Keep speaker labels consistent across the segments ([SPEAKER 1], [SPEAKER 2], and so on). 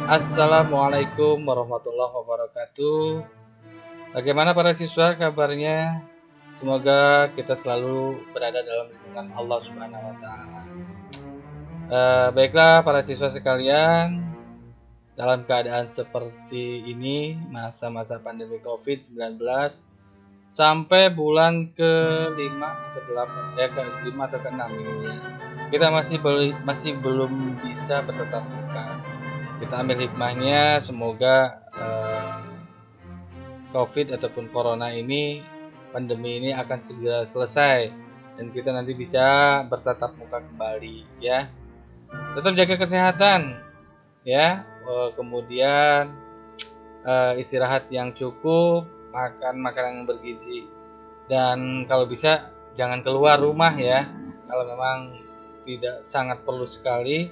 [SPEAKER 1] Assalamualaikum warahmatullahi wabarakatuh. Bagaimana para siswa kabarnya? Semoga kita selalu berada dalam lindungan Allah Subhanahu wa taala. Baiklah para siswa sekalian, dalam keadaan seperti ini, masa-masa pandemi Covid-19 sampai bulan ke-5 atau 8, ke-5 atau ke-6 ini ya. Kita masih belum bisa bertatap muka. Kita ambil hikmahnya, semoga COVID ataupun Corona ini, pandemi ini akan segera selesai dan kita nanti bisa bertatap muka kembali ya. Tetap jaga kesehatan ya, kemudian istirahat yang cukup, makan makanan yang bergizi, dan kalau bisa jangan keluar rumah ya. Kalau memang tidak sangat perlu sekali,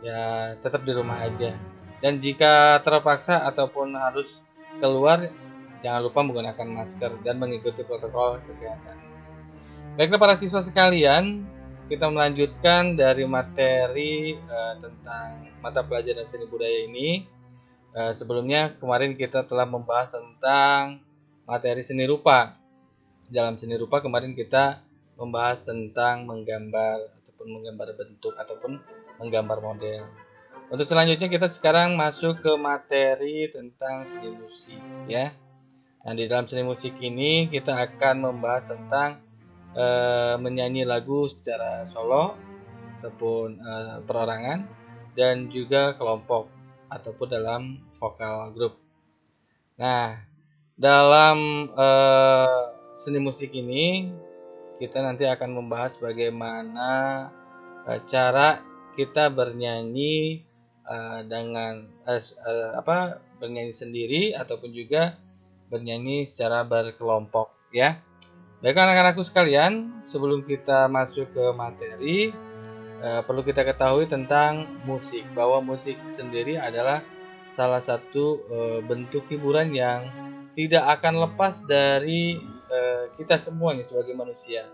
[SPEAKER 1] ya tetap di rumah aja. Dan jika terpaksa ataupun harus keluar, jangan lupa menggunakan masker dan mengikuti protokol kesehatan. Baiklah para siswa sekalian, kita melanjutkan dari materi tentang mata pelajaran seni budaya ini. Sebelumnya kemarin kita telah membahas tentang materi seni rupa. Dalam seni rupa kemarin kita membahas tentang menggambar ataupun menggambar bentuk ataupun menggambar model. Untuk selanjutnya kita sekarang masuk ke materi tentang seni musik ya. Nah, di dalam seni musik ini kita akan membahas tentang menyanyi lagu secara solo ataupun perorangan dan juga kelompok ataupun dalam vokal grup. Nah, dalam seni musik ini kita nanti akan membahas bagaimana cara kita bernyanyi dengan bernyanyi sendiri ataupun juga bernyanyi secara berkelompok ya. Baik anak-anakku sekalian, sebelum kita masuk ke materi, perlu kita ketahui tentang musik, bahwa musik sendiri adalah salah satu bentuk hiburan yang tidak akan lepas dari kita semuanya sebagai manusia.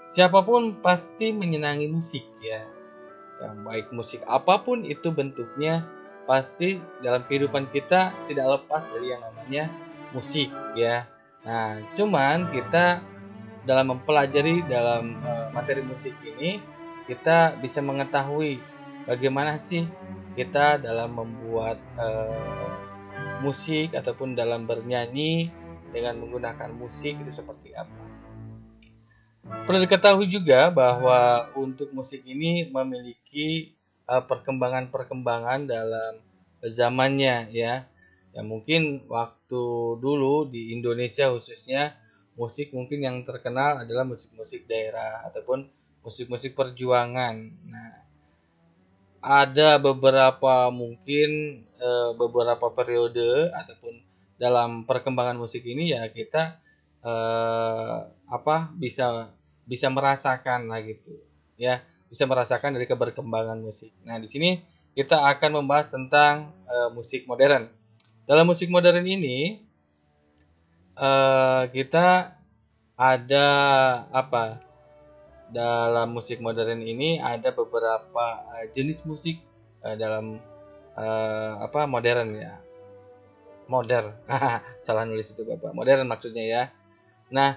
[SPEAKER 1] Siapapun pasti menyenangi musik ya. Baik musik apapun itu bentuknya, pasti dalam kehidupan kita tidak lepas dari yang namanya musik ya. Nah, cuman kita dalam mempelajari dalam materi musik ini, kita bisa mengetahui bagaimana sih kita dalam membuat musik ataupun dalam bernyanyi dengan menggunakan musik itu seperti apa. Perlu diketahui juga bahwa untuk musik ini memiliki perkembangan-perkembangan dalam zamannya ya. Ya mungkin waktu dulu di Indonesia khususnya, musik mungkin yang terkenal adalah musik-musik daerah ataupun musik-musik perjuangan. Nah, ada beberapa beberapa periode ataupun dalam perkembangan musik ini ya kita bisa merasakan lah gitu ya, bisa merasakan dari keberkembangan musik. Nah, di sini kita akan membahas tentang musik modern. Dalam musik modern ini kita ada apa? Dalam musik modern ini ada beberapa jenis musik dalam modern ya. Modern. Salah nulis itu Bapak. Modern maksudnya ya. Nah,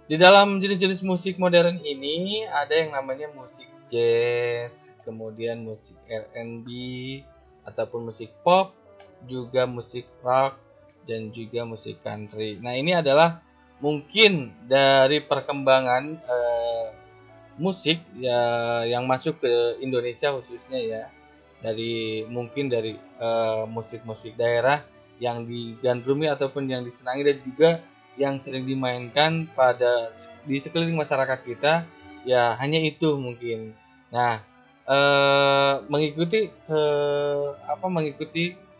[SPEAKER 1] di dalam jenis-jenis musik modern ini ada yang namanya musik jazz, kemudian musik R&B ataupun musik pop, juga musik rock dan juga musik country. Nah, ini adalah mungkin dari perkembangan musik ya yang masuk ke Indonesia khususnya ya, dari musik-musik daerah yang digandrungi ataupun yang disenangi dan juga yang sering dimainkan di sekeliling masyarakat kita ya, hanya itu mungkin. Nah, mengikuti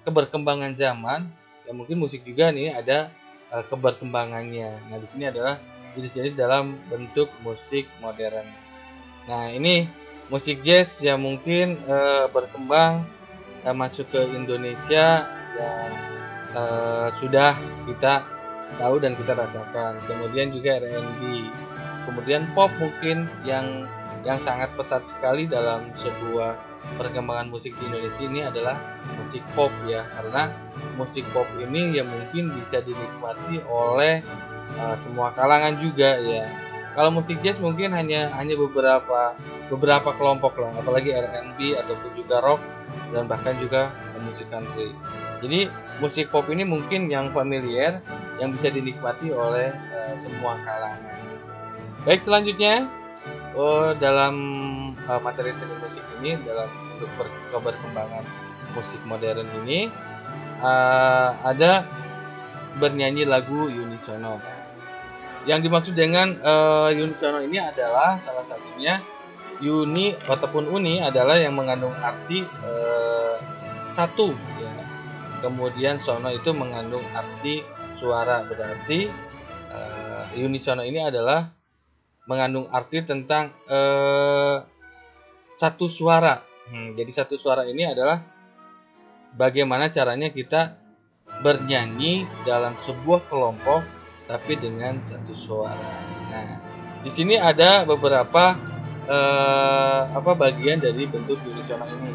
[SPEAKER 1] keberkembangan zaman ya, mungkin musik juga nih ada keberkembangannya. Nah, di sini adalah jenis-jenis dalam bentuk musik modern. Nah, ini musik jazz yang mungkin berkembang masuk ke Indonesia dan sudah kita tahu dan kita rasakan. Kemudian juga R&B, kemudian pop mungkin yang sangat pesat sekali dalam sebuah perkembangan musik di Indonesia ini adalah musik pop ya, karena musik pop ini ya mungkin bisa dinikmati oleh semua kalangan juga ya. Kalau musik jazz mungkin hanya beberapa kelompok lah, apalagi R&B ataupun juga rock dan bahkan juga musik country. Jadi musik pop ini mungkin yang familiar, yang bisa dinikmati oleh semua kalangan. Baik, selanjutnya dalam materi seni musik ini, dalam untuk perkembangan musik modern ini ada bernyanyi lagu unisono. Yang dimaksud dengan unisono ini adalah salah satunya uni ataupun uni adalah yang mengandung arti satu ya. Kemudian sono itu mengandung arti suara, berarti unisono ini adalah mengandung arti tentang satu suara. Jadi satu suara ini adalah bagaimana caranya kita bernyanyi dalam sebuah kelompok tapi dengan satu suara. Nah, di sini ada beberapa bagian dari bentuk unisono ini.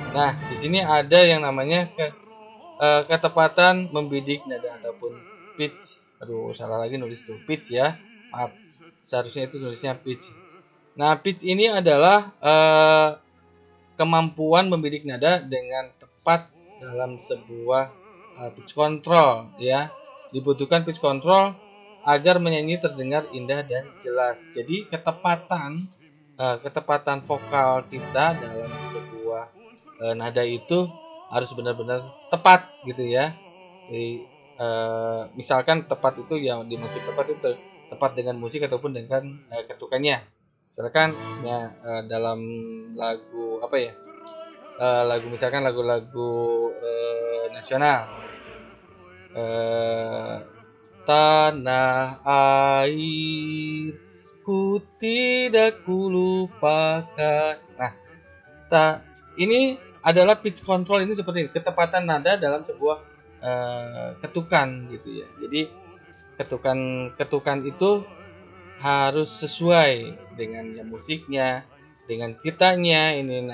[SPEAKER 1] Nah, di sini ada yang namanya ketepatan membidik nada ataupun pitch. Aduh, salah lagi nulis tuh, pitch ya. Maaf. Seharusnya itu nulisnya pitch. Nah, pitch ini adalah kemampuan membidik nada dengan tepat dalam sebuah pitch control ya. Dibutuhkan pitch control agar menyanyi terdengar indah dan jelas. Jadi ketepatan vokal kita dalam sebuah nada itu harus benar-benar tepat gitu ya. Jadi, misalkan tepat itu yang dimaksud tepat itu tepat dengan musik ataupun dengan ketukannya. Misalkan ya, dalam lagu apa ya? Misalkan lagu-lagu nasional. Tanah air ku tidak kulupakan. Nah, ini adalah pitch control ini seperti ini, ketepatan nada dalam sebuah ketukan gitu ya. Jadi ketukan itu harus sesuai dengan ya, musiknya, dengan kitanya ini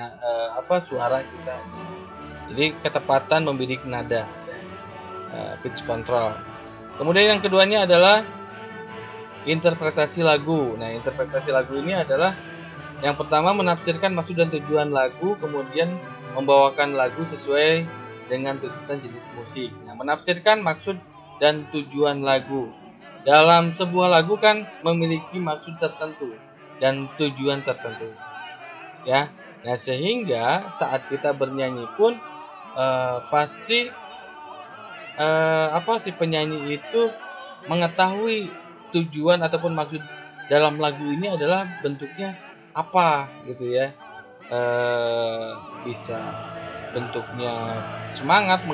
[SPEAKER 1] suara kita. Jadi ketepatan membidik nada, pitch control. Kemudian yang keduanya adalah interpretasi lagu. Nah, interpretasi lagu ini adalah yang pertama menafsirkan maksud dan tujuan lagu, kemudian membawakan lagu sesuai dengan tuntutan jenis musik. Nah, menafsirkan maksud dan tujuan lagu. Dalam sebuah lagu kan memiliki maksud tertentu dan tujuan tertentu. Ya. Nah, sehingga saat kita bernyanyi pun pasti si penyanyi itu mengetahui tujuan ataupun maksud dalam lagu ini adalah bentuknya apa gitu ya. Bisa bentuknya semangat,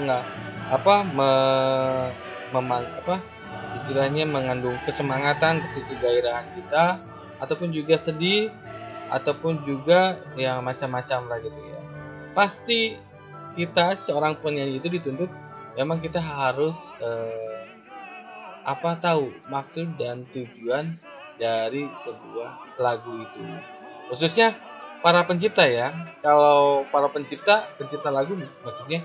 [SPEAKER 1] istilahnya mengandung kesemangatan, kegairahan kita, ataupun juga sedih, ataupun juga yang macam-macam lah gitu ya. Pasti kita seorang penyanyi itu dituntut memang kita harus tahu maksud dan tujuan dari sebuah lagu itu. Khususnya para pencipta ya. Kalau para pencipta lagu maksudnya,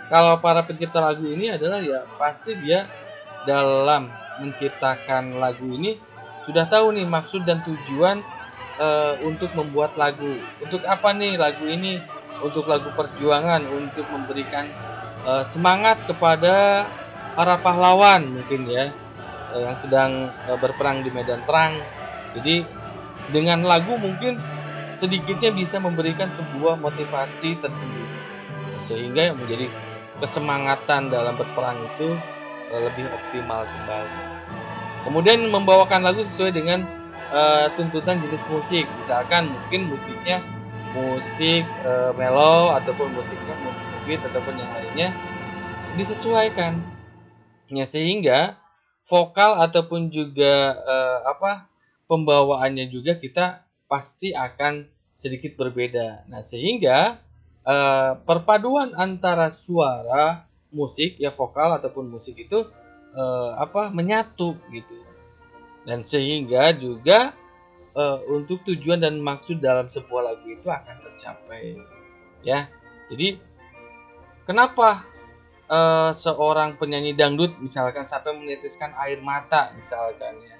[SPEAKER 1] kalau para pencipta lagu ini adalah ya pasti dia dalam menciptakan lagu ini sudah tahu nih maksud dan tujuan untuk membuat lagu. Untuk apa nih lagu ini? Untuk lagu perjuangan, untuk memberikan semangat kepada para pahlawan mungkin ya, yang sedang berperang di medan perang. Jadi dengan lagu mungkin sedikitnya bisa memberikan sebuah motivasi tersendiri, sehingga yang menjadi kesemangatan dalam berperang itu lebih optimal kembali. Kemudian membawakan lagu sesuai dengan tuntutan jenis musik. Misalkan mungkin musiknya musik mellow ataupun musiknya musik beat ataupun yang lainnya disesuaikan ya, sehingga vokal ataupun juga pembawaannya juga kita pasti akan sedikit berbeda. Nah, sehingga perpaduan antara suara musik ya, vokal ataupun musik itu menyatu gitu. Dan sehingga juga untuk tujuan dan maksud dalam sebuah lagu itu akan tercapai. ya. Jadi kenapa seorang penyanyi dangdut misalkan sampai meneteskan air mata misalkan ya?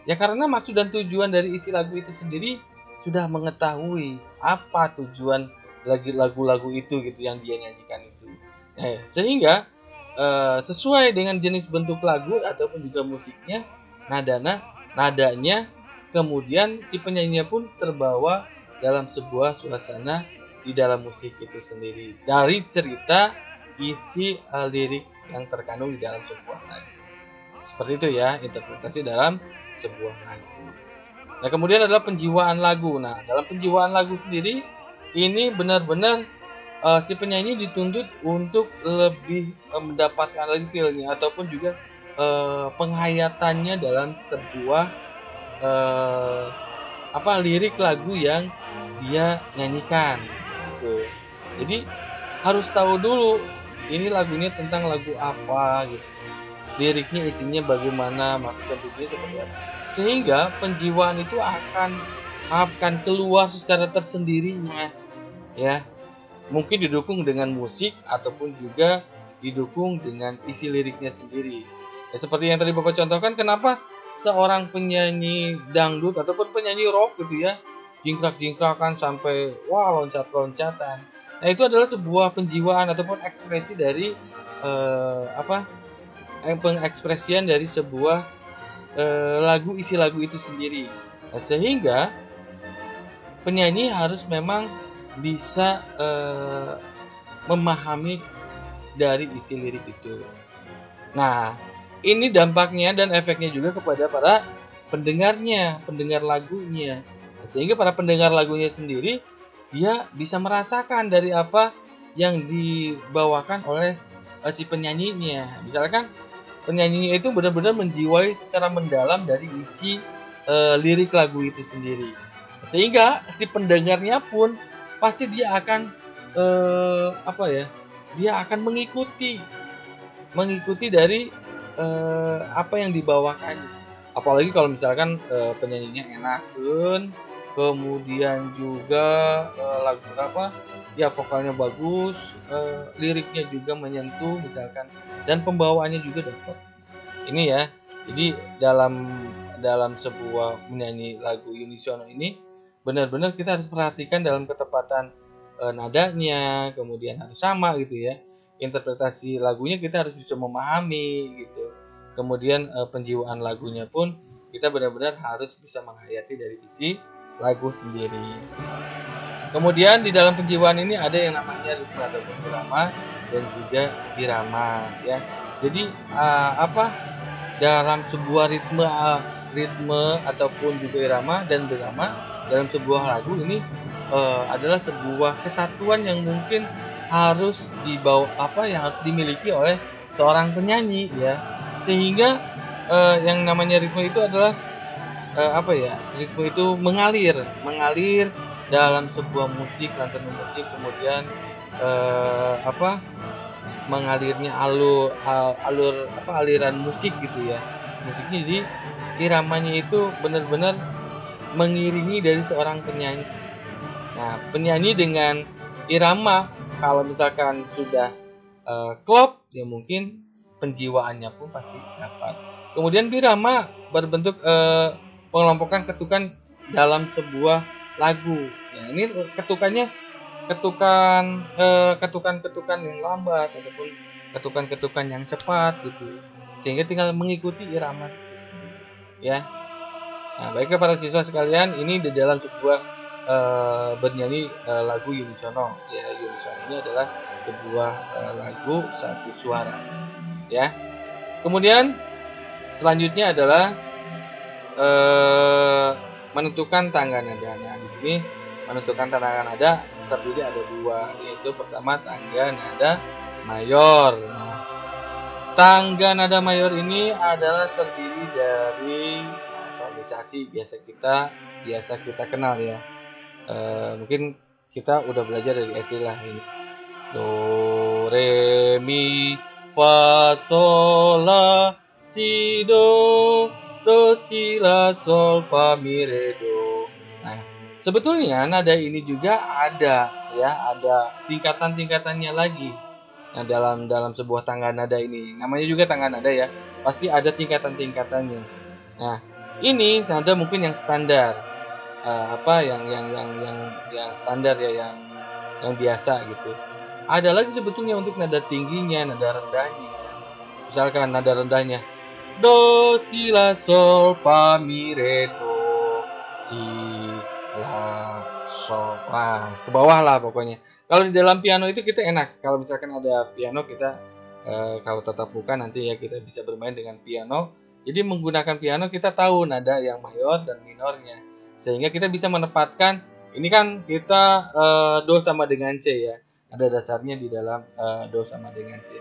[SPEAKER 1] Ya karena maksud dan tujuan dari isi lagu itu sendiri sudah mengetahui apa tujuan lagu-lagu itu gitu yang dia nyanyikan itu. Sehingga sesuai dengan jenis bentuk lagu ataupun juga musiknya, nadanya, kemudian si penyanyinya pun terbawa dalam sebuah suasana di dalam musik itu sendiri dari cerita isi lirik yang terkandung di dalam sebuah lagu. Seperti itu ya interpretasi dalam sebuah lagu. Nah kemudian adalah penjiwaan lagu. Nah dalam penjiwaan lagu sendiri ini benar-benar si penyanyi dituntut untuk lebih mendapatkan lagi feel-nya ataupun juga penghayatannya dalam sebuah lirik lagu yang dia nyanyikan gitu. Jadi harus tahu dulu ini lagunya tentang lagu apa gitu. Liriknya isinya bagaimana, maksud dan tujuannya seperti apa. Sehingga penjiwaan itu akan keluar secara tersendirinya ya. Mungkin didukung dengan musik ataupun juga didukung dengan isi liriknya sendiri. Ya, seperti yang tadi Bapak contohkan, kenapa seorang penyanyi dangdut ataupun penyanyi rock gitu ya, jingkrak-jingkrakan sampai loncat-loncatan. Nah, itu adalah sebuah penjiwaan ataupun ekspresi dari pengekspresian dari sebuah isi lagu itu sendiri. Nah, sehingga penyanyi harus memang bisa memahami dari isi lirik itu. Nah, ini dampaknya dan efeknya juga kepada para pendengarnya, pendengar lagunya. Sehingga para pendengar lagunya sendiri dia bisa merasakan dari apa yang dibawakan oleh si penyanyinya. Misalkan penyanyinya itu benar-benar menjiwai secara mendalam dari isi lirik lagu itu sendiri. Sehingga si pendengarnya pun pasti dia akan dia akan mengikuti dari apa yang dibawakan. Apalagi kalau misalkan penyanyinya enak kemudian juga lagu vokalnya bagus, liriknya juga menyentuh misalkan, dan pembawaannya juga dapat. Ini ya. Jadi dalam sebuah menyanyi lagu unisono ini benar-benar kita harus perhatikan dalam ketepatan nadanya, kemudian harus sama gitu ya. Interpretasi lagunya kita harus bisa memahami gitu. Kemudian penjiwaan lagunya pun kita benar-benar harus bisa menghayati dari isi lagu sendiri. Kemudian di dalam penjiwaan ini ada yang namanya ritme ataupun irama dan juga irama ya. Jadi dalam sebuah ritme ataupun juga irama dan birama dalam sebuah lagu ini adalah sebuah kesatuan yang mungkin harus yang harus dimiliki oleh seorang penyanyi ya. Sehingga yang namanya ritme itu adalah ritme itu mengalir dalam sebuah musik, lantunan musik, kemudian mengalirnya aliran musik gitu ya. Musiknya jadi iramanya itu benar-benar mengiringi dari seorang penyanyi. Nah, penyanyi dengan irama kalau misalkan sudah klop ya mungkin penjiwaannya pun pasti dapat. Kemudian birama berbentuk pengelompokan ketukan dalam sebuah lagu. Ya, ini ketukannya ketukan yang lambat ataupun ketukan yang cepat gitu. Sehingga tinggal mengikuti irama itu sendiri. Ya. Nah, baiklah para siswa sekalian, ini di dalam sebuah bernyanyi lagu unisono. Ya, unisono ini adalah sebuah lagu satu suara. Ya. Kemudian selanjutnya adalah menentukan tangga nada. Nah, di sini menentukan tangga nada terdiri ada dua, yaitu pertama tangga nada mayor. Nah, tangga nada mayor ini adalah terdiri dari solmisasi biasa kita kenal ya. Mungkin kita udah belajar dari SD lah ini. Do, re, mi, fa, sol, la, si, do, si, la, sol, fa, mi, re, do. Nah, Sebetulnya nada ini juga ada ya, ada tingkatan-tingkatannya lagi. Nah, dalam sebuah tangga nada ini, namanya juga tangga nada ya, pasti ada tingkatan-tingkatannya. Nah, ini nada mungkin yang standar, yang standar ya, yang biasa gitu. Ada lagi sebetulnya untuk nada tingginya, nada rendahnya. Misalkan nada rendahnya do si la sol fa mi re do si la sol. Wah, ke bawah lah pokoknya. Kalau di dalam piano itu kita enak. Kalau misalkan ada piano kita kalau tatap muka nanti ya kita bisa bermain dengan piano. Jadi menggunakan piano kita tahu nada yang mayor dan minornya. Sehingga kita bisa menempatkan ini kan kita do sama dengan C ya. Ada dasarnya di dalam do sama dengan C.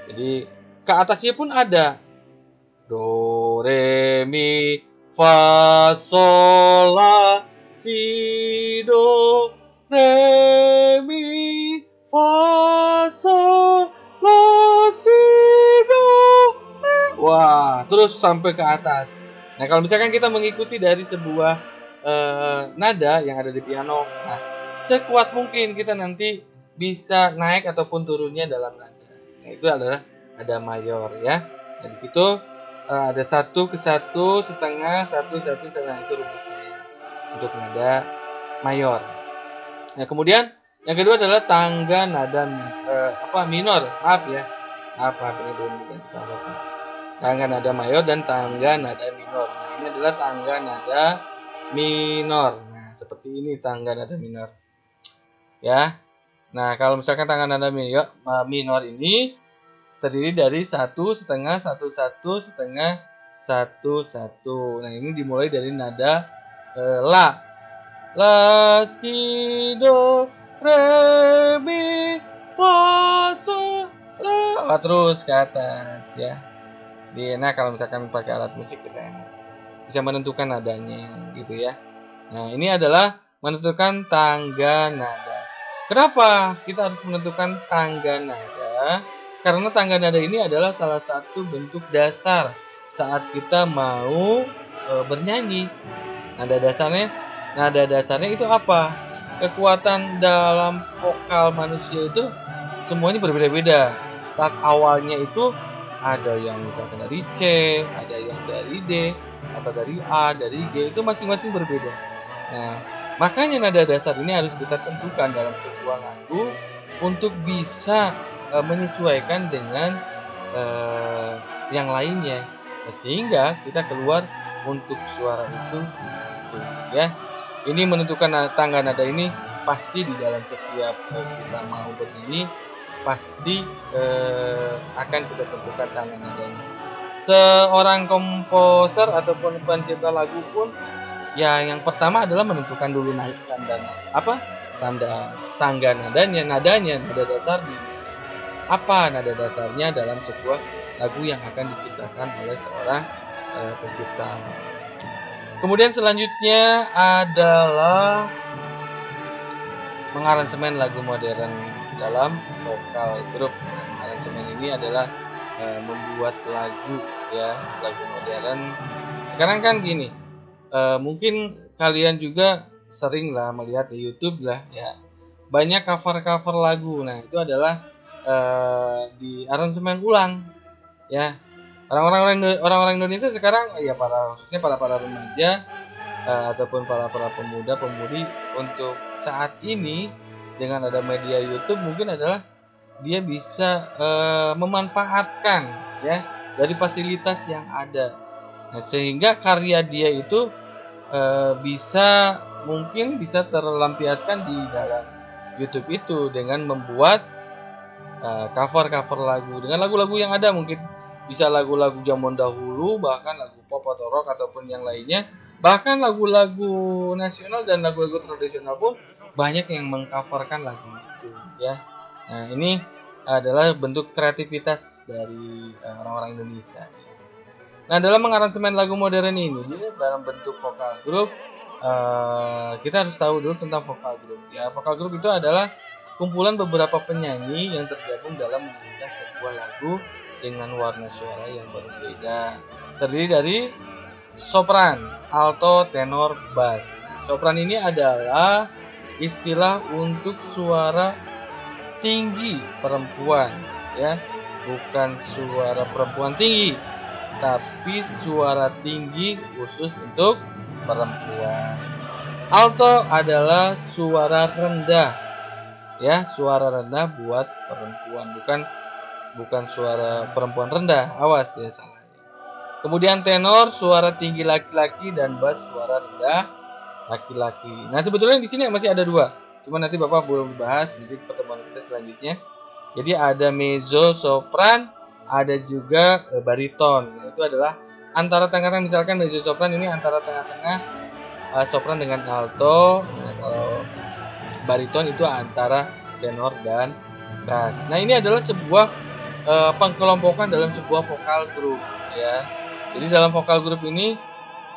[SPEAKER 1] Jadi ke atasnya pun ada do re mi fa sol la si do re mi fa sol la si do re. Wah, terus sampai ke atas. Nah, kalau misalkan kita mengikuti dari sebuah nada yang ada di piano, nah, sekuat mungkin kita nanti bisa naik ataupun turunnya dalam nada. Nah, itu adalah nada mayor ya. Nah, di situ ada 1 ke 1 setengah, 1 setengah, itu rumusnya ya, untuk nada mayor. Nah, kemudian yang kedua adalah tangga nada minor. Maaf ini belum diganti sama Bapak. Tangga nada mayor dan tangga nada minor. Nah, ini adalah tangga nada minor. Nah, seperti ini tangga nada minor. Ya. Nah, kalau misalkan tangga nada minor ini terdiri dari 1 setengah, 1 setengah, 1 1. Nah, ini dimulai dari nada la. La si do re mi fa sol la. Terus ke atas ya. Jadi enak kalau misalkan pakai alat musik kita enak. Bisa menentukan nadanya gitu ya. Nah, ini adalah menentukan tangga nada. Kenapa kita harus menentukan tangga nada? Karena tangga nada ini adalah salah satu bentuk dasar saat kita mau bernyanyi. Nada dasarnya itu apa? Kekuatan dalam vokal manusia itu semuanya berbeda-beda. Start awalnya itu ada yang misalkan dari C, ada yang dari D, atau dari A, dari G, itu masing-masing berbeda. Nah, makanya nada dasar ini harus kita tentukan dalam sebuah lagu untuk bisa menyesuaikan dengan yang lainnya, sehingga kita keluar untuk suara itu ya. Ini menentukan tangga nada ini pasti di dalam setiap kita mau bernyanyi pasti akan kita tentukan tangga nadanya. Seorang komposer ataupun pencipta lagu pun ya yang pertama adalah menentukan dulu tangga nadanya, nada dasarnya. Apa nada dasarnya dalam sebuah lagu yang akan diciptakan oleh seorang pencipta. Kemudian selanjutnya adalah mengaransemen lagu modern dalam vokal grup. Aransemen ini adalah membuat lagu modern. Sekarang kan gini, mungkin kalian juga sering lah melihat di YouTube lah ya, banyak cover lagu. Nah, itu adalah di aransemen ulang ya. Orang-orang Indonesia sekarang ya khususnya para remaja ataupun para pemuda-pemudi untuk saat ini dengan ada media YouTube mungkin adalah dia bisa memanfaatkan ya dari fasilitas yang ada. Nah, sehingga karya dia itu mungkin bisa terlampiaskan di dalam YouTube itu dengan membuat cover lagu dengan lagu-lagu yang ada, mungkin bisa lagu-lagu zaman dahulu, bahkan lagu pop atau rock ataupun yang lainnya, bahkan lagu-lagu nasional dan lagu-lagu tradisional pun banyak yang mengcoverkan lagu itu ya. Nah, ini adalah bentuk kreativitas dari orang-orang Indonesia. Nah, dalam mengaransemen lagu modern ini dalam bentuk vokal grup, kita harus tahu dulu tentang vokal grup ya. Vokal grup itu adalah kumpulan beberapa penyanyi yang tergabung dalam menyanyikan sebuah lagu dengan warna suara yang berbeda. Terdiri dari sopran, alto, tenor, bass. Nah, Sopran ini adalah istilah untuk suara tinggi perempuan, ya, bukan suara perempuan tinggi, tapi suara tinggi khusus untuk perempuan. Alto adalah suara rendah, ya, suara rendah buat perempuan, bukan suara perempuan rendah. Awas ya, salah. Kemudian tenor suara tinggi laki-laki dan bass suara rendah laki-laki. Nah, sebetulnya di sini masih ada dua, cuma nanti Bapak belum bahas di pertemuan kita selanjutnya. Jadi ada mezzo sopran, ada juga bariton. Nah, itu adalah antara tengah-tengah. Misalkan mezzo sopran ini antara tengah-tengah sopran dengan alto. Nah, kalau bariton itu antara tenor dan bass. Nah, ini adalah sebuah pengkelompokan dalam sebuah vokal group, ya. Jadi dalam vokal group ini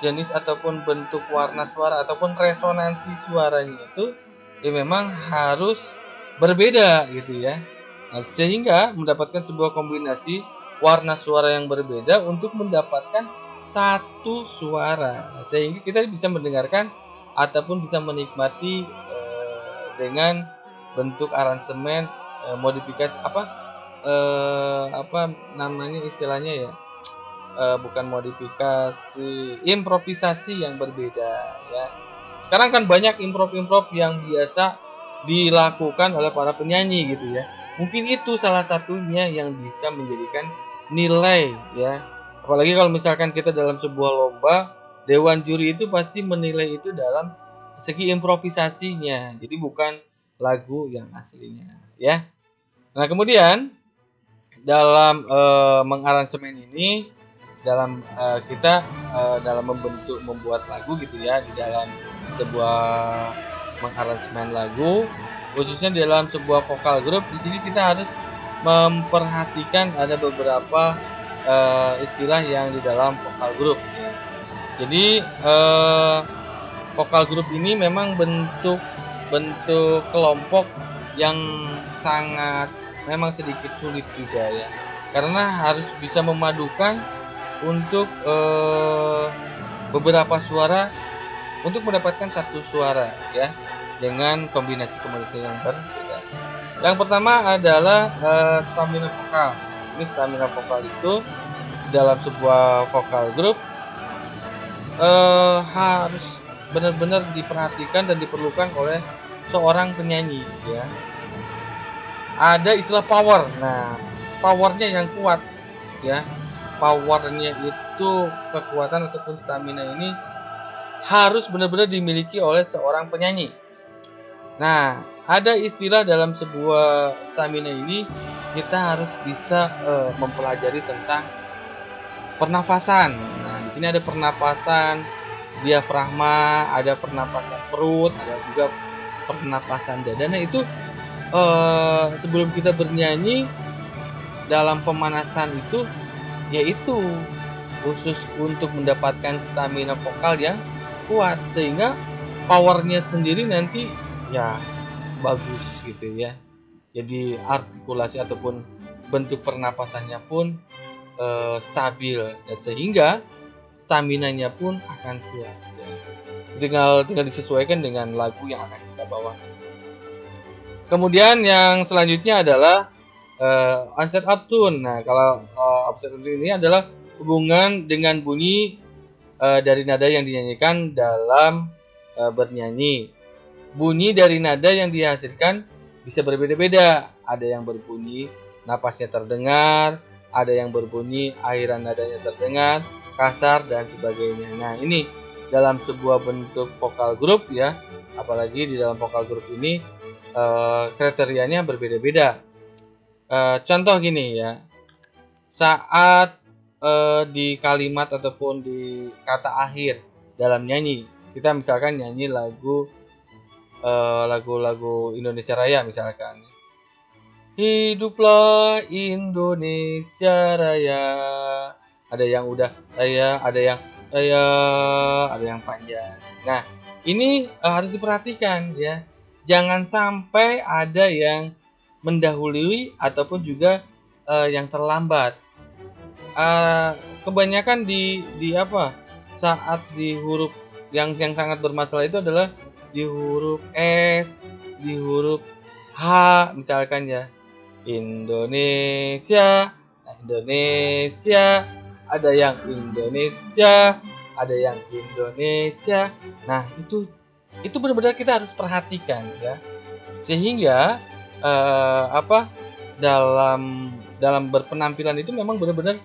[SPEAKER 1] jenis ataupun bentuk warna suara ataupun resonansi suaranya itu ya memang harus berbeda gitu ya. Nah, sehingga mendapatkan sebuah kombinasi warna suara yang berbeda untuk mendapatkan satu suara. Nah, sehingga kita bisa mendengarkan ataupun bisa menikmati dengan bentuk aransemen modifikasi apa namanya istilahnya ya, bukan modifikasi, improvisasi yang berbeda ya. Sekarang kan banyak improv yang biasa dilakukan oleh para penyanyi gitu ya. Mungkin itu salah satunya yang bisa menjadikan nilai ya. Apalagi kalau misalkan kita dalam sebuah lomba, dewan juri itu pasti menilai itu dalam segi improvisasinya. Jadi bukan lagu yang aslinya ya. Nah, kemudian dalam mengaransemen ini, dalam kita dalam membuat lagu gitu ya, di dalam sebuah mengaransemen lagu, khususnya di dalam sebuah vokal group, di sini kita harus memperhatikan ada beberapa istilah yang di dalam vokal group ya. Jadi vokal group ini memang bentuk kelompok yang sangat memang sedikit sulit juga ya, karena harus bisa memadukan untuk beberapa suara untuk mendapatkan satu suara ya, dengan kombinasi yang berbeda. Yang pertama adalah stamina vokal. Ini stamina vokal itu dalam sebuah vokal group harus benar-benar diperhatikan dan diperlukan oleh seorang penyanyi ya. Ada istilah power. Nah, powernya yang kuat ya. Powernya itu kekuatan ataupun stamina ini harus benar-benar dimiliki oleh seorang penyanyi. Nah, ada istilah dalam sebuah stamina ini, kita harus bisa mempelajari tentang pernafasan. Nah, di sini ada pernapasan diafragma, ada pernapasan perut, ada juga pernapasan dada. Nah, itu sebelum kita bernyanyi dalam pemanasan itu, yaitu khusus untuk mendapatkan stamina vokal yang kuat, sehingga powernya sendiri nanti ya bagus gitu ya. Jadi artikulasi ataupun bentuk pernapasannya pun stabil ya, sehingga staminanya pun akan kuat ya. Tinggal disesuaikan dengan lagu yang akan kita bawa. Kemudian yang selanjutnya adalah onset up tune. Nah, kalau onset up tune ini adalah hubungan dengan bunyi dari nada yang dinyanyikan dalam bernyanyi. Bunyi dari nada yang dihasilkan bisa berbeda-beda. Ada yang berbunyi napasnya terdengar, ada yang berbunyi akhiran nadanya terdengar, kasar dan sebagainya. Nah, ini dalam sebuah bentuk vokal group ya, apalagi di dalam vokal group ini kriterianya berbeda-beda. Contoh gini ya, saat di kalimat ataupun di kata akhir dalam nyanyi, kita misalkan nyanyi lagu-lagu Indonesia Raya misalkan, hiduplah Indonesia Raya, ada yang udah raya, ada yang raya, ada yang panjang. Nah, ini harus diperhatikan ya. Jangan sampai ada yang mendahului ataupun juga yang terlambat. Kebanyakan di saat di huruf yang sangat bermasalah itu adalah di huruf S, di huruf H misalkan ya. Indonesia, nah, Indonesia, ada yang Indonesia, ada yang Indonesia. Nah, itu benar-benar kita harus perhatikan ya. Sehingga apa dalam berpenampilan itu memang benar-benar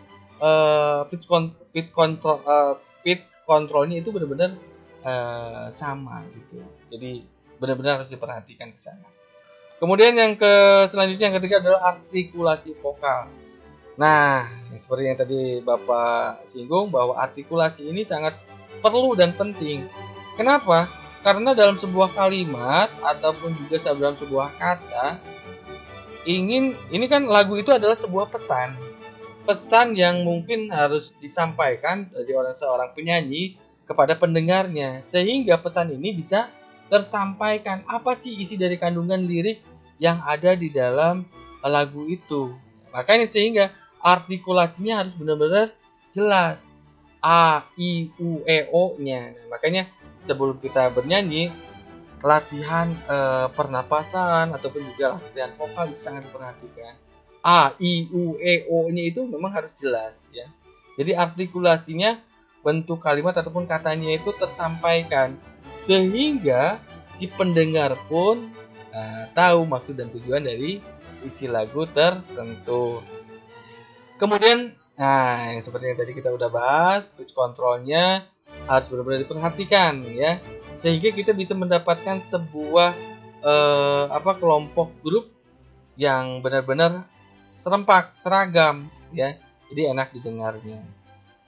[SPEAKER 1] pitch controlnya itu benar-benar sama gitu. Jadi benar-benar harus diperhatikan ke sana. Kemudian selanjutnya yang ketiga adalah artikulasi vokal. Nah, seperti yang tadi Bapak singgung bahwa artikulasi ini sangat perlu dan penting. Kenapa? Karena dalam sebuah kalimat ataupun juga dalam sebuah kata ini kan lagu itu adalah sebuah pesan yang mungkin harus disampaikan dari seorang penyanyi kepada pendengarnya, sehingga pesan ini bisa tersampaikan. Apa sih isi dari kandungan lirik yang ada di dalam lagu itu? Makanya sehingga artikulasinya harus benar-benar jelas, A, I, U, E, O-nya. Nah, makanya sebelum kita bernyanyi, latihan pernapasan ataupun juga latihan vokal itu sangat diperhatikan. A, I, U, E, O-nya itu memang harus jelas ya. Jadi artikulasinya, bentuk kalimat ataupun katanya itu tersampaikan sehingga si pendengar pun tahu maksud dan tujuan dari isi lagu tertentu. Kemudian, nah yang seperti yang tadi kita udah bahas, pitch controlnya harus benar-benar diperhatikan ya, sehingga kita bisa mendapatkan sebuah kelompok grup yang benar-benar seragam ya, jadi enak didengarnya.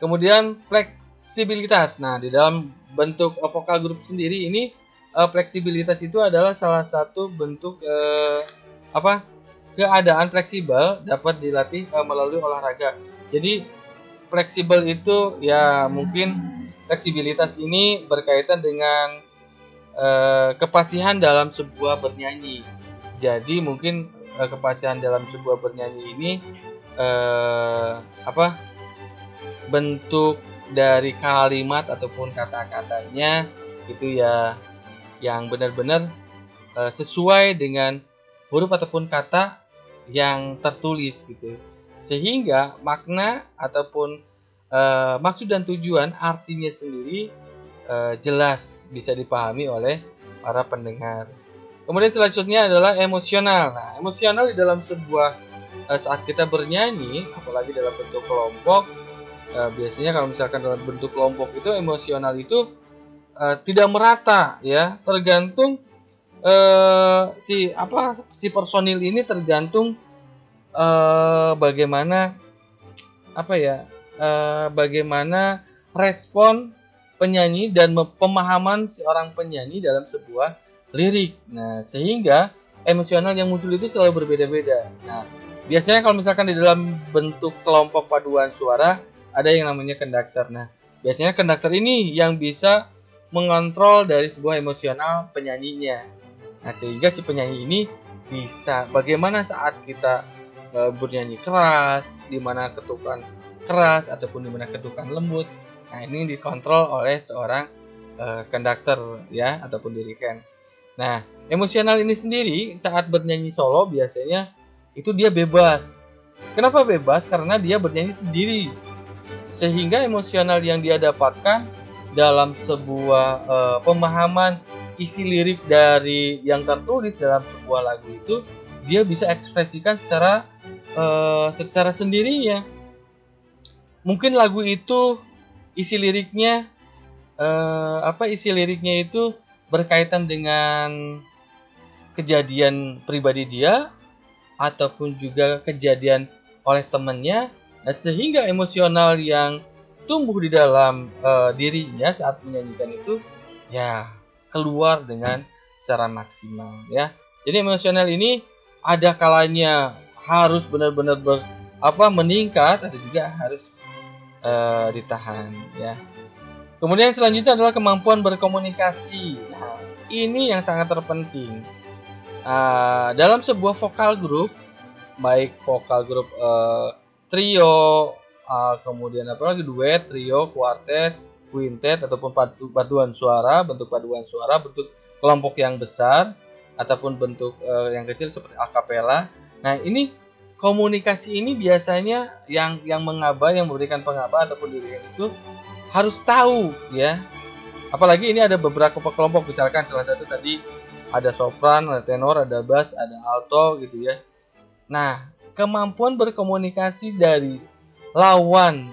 [SPEAKER 1] Kemudian fleksibilitas. Nah, di dalam bentuk vokal grup sendiri ini fleksibilitas itu adalah salah satu bentuk keadaan fleksibel dapat dilatih melalui olahraga. Jadi fleksibel itu ya mungkin fleksibilitas ini berkaitan dengan kepasihan dalam sebuah bernyanyi. Jadi mungkin kepasihan dalam sebuah bernyanyi ini bentuk dari kalimat ataupun kata-katanya itu ya yang benar-benar sesuai dengan huruf ataupun kata yang tertulis gitu, sehingga makna ataupun maksud dan tujuan artinya sendiri jelas bisa dipahami oleh para pendengar. Kemudian selanjutnya adalah emosional. Nah, emosional di dalam sebuah saat kita bernyanyi, apalagi dalam bentuk kelompok, biasanya kalau misalkan dalam bentuk kelompok itu emosional itu tidak merata ya, tergantung si personil ini tergantung bagaimana bagaimana respon penyanyi dan pemahaman seorang penyanyi dalam sebuah lirik. Nah, sehingga emosional yang muncul itu selalu berbeda-beda. Nah, biasanya kalau misalkan di dalam bentuk kelompok paduan suara ada yang namanya konduktor. Nah, biasanya konduktor ini yang bisa mengontrol dari sebuah emosional penyanyinya. Nah, sehingga si penyanyi ini bisa bagaimana saat kita bernyanyi keras, di mana ketukan keras ataupun di mana ketukan lembut. Nah, ini dikontrol oleh seorang konduktor ya ataupun dirigen. Nah, emosional ini sendiri saat bernyanyi solo biasanya itu dia bebas. Kenapa bebas? Karena dia bernyanyi sendiri. Sehingga emosional yang dia dapatkan dalam sebuah pemahaman isi lirik dari yang tertulis dalam sebuah lagu itu dia bisa ekspresikan secara sendirinya. Mungkin lagu itu isi liriknya itu berkaitan dengan kejadian pribadi dia ataupun juga kejadian oleh temannya. Nah, sehingga emosional yang tumbuh di dalam dirinya saat menyanyikan itu ya keluar dengan secara maksimal ya. Jadi emosional ini ada kalanya harus benar-benar meningkat, ada juga harus ditahan ya. Kemudian selanjutnya adalah kemampuan berkomunikasi. Nah, ini yang sangat terpenting dalam sebuah vokal grup, baik vokal grup trio, kemudian duet, trio, kuartet, quintet ataupun paduan suara, bentuk kelompok yang besar ataupun bentuk yang kecil seperti akapela. Nah, ini komunikasi ini biasanya yang mengaba, yang memberikan pengaba ataupun dirigent itu harus tahu ya. Apalagi ini ada beberapa kelompok, misalkan salah satu tadi ada sopran, ada tenor, ada bass, ada alto gitu ya. Nah, kemampuan berkomunikasi dari lawan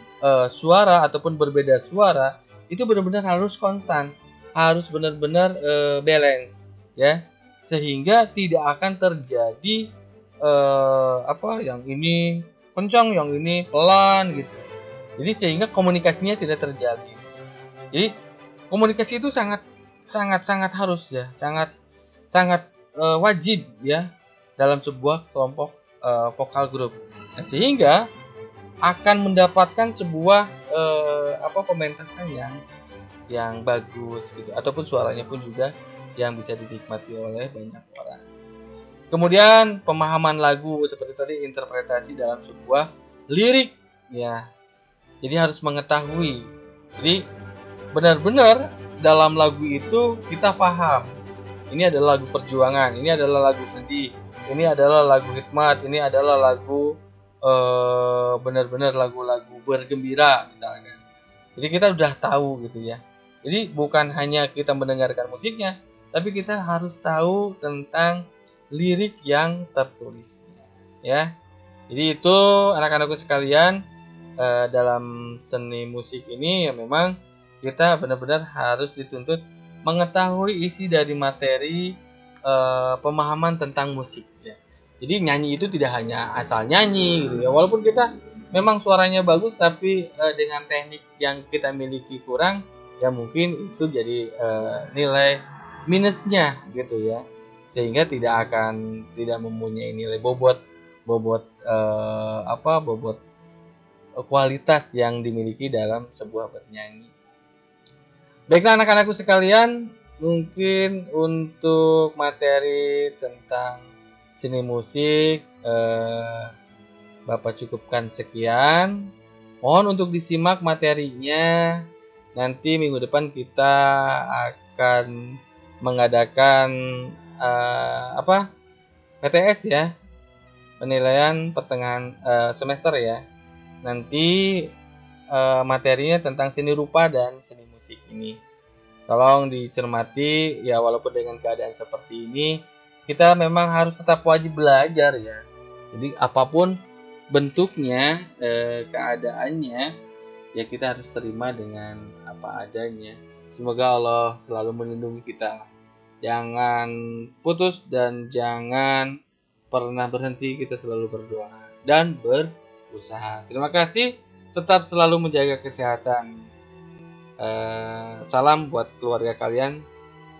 [SPEAKER 1] suara ataupun berbeda suara itu benar-benar harus konstan, harus benar-benar balance ya, sehingga tidak akan terjadi yang ini kencang, yang ini pelan gitu. Jadi sehingga komunikasinya tidak terjadi. Jadi komunikasi itu sangat harus ya, sangat wajib ya dalam sebuah kelompok vokal grup. Nah, sehingga akan mendapatkan sebuah pementasan yang bagus gitu, ataupun suaranya pun juga yang bisa dinikmati oleh banyak orang. Kemudian pemahaman lagu seperti tadi, interpretasi dalam sebuah lirik ya. Jadi harus mengetahui. Jadi benar-benar dalam lagu itu kita paham. Ini adalah lagu perjuangan, ini adalah lagu sedih, ini adalah lagu hikmat, ini adalah lagu benar-benar lagu-lagu bergembira misalkan. Jadi kita udah tahu gitu ya. Jadi bukan hanya kita mendengarkan musiknya, tapi kita harus tahu tentang lirik yang tertulisnya ya. Jadi itu anak-anakku sekalian, dalam seni musik ini ya memang kita benar-benar harus dituntut mengetahui isi dari materi pemahaman tentang musik ya. Jadi nyanyi itu tidak hanya asal nyanyi gitu ya. Walaupun kita memang suaranya bagus, tapi dengan teknik yang kita miliki kurang, ya mungkin itu jadi nilai minusnya gitu ya. Sehingga tidak mempunyai nilai bobot kualitas yang dimiliki dalam sebuah bernyanyi. Baiklah anak-anakku sekalian, mungkin untuk materi tentang seni musik Bapak cukupkan sekian. Mohon untuk disimak materinya. Nanti minggu depan kita akan mengadakan PTS ya, penilaian pertengahan semester ya. Nanti materinya tentang seni rupa dan seni musik ini. Tolong dicermati ya, walaupun dengan keadaan seperti ini kita memang harus tetap wajib belajar ya. Jadi apapun bentuknya, keadaannya, ya kita harus terima dengan apa adanya. Semoga Allah selalu melindungi kita. Jangan putus dan jangan pernah berhenti, kita selalu berdoa dan berusaha. Terima kasih, tetap selalu menjaga kesehatan. Salam buat keluarga kalian,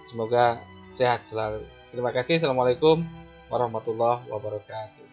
[SPEAKER 1] semoga sehat selalu. Terima kasih. Assalamualaikum warahmatullahi wabarakatuh.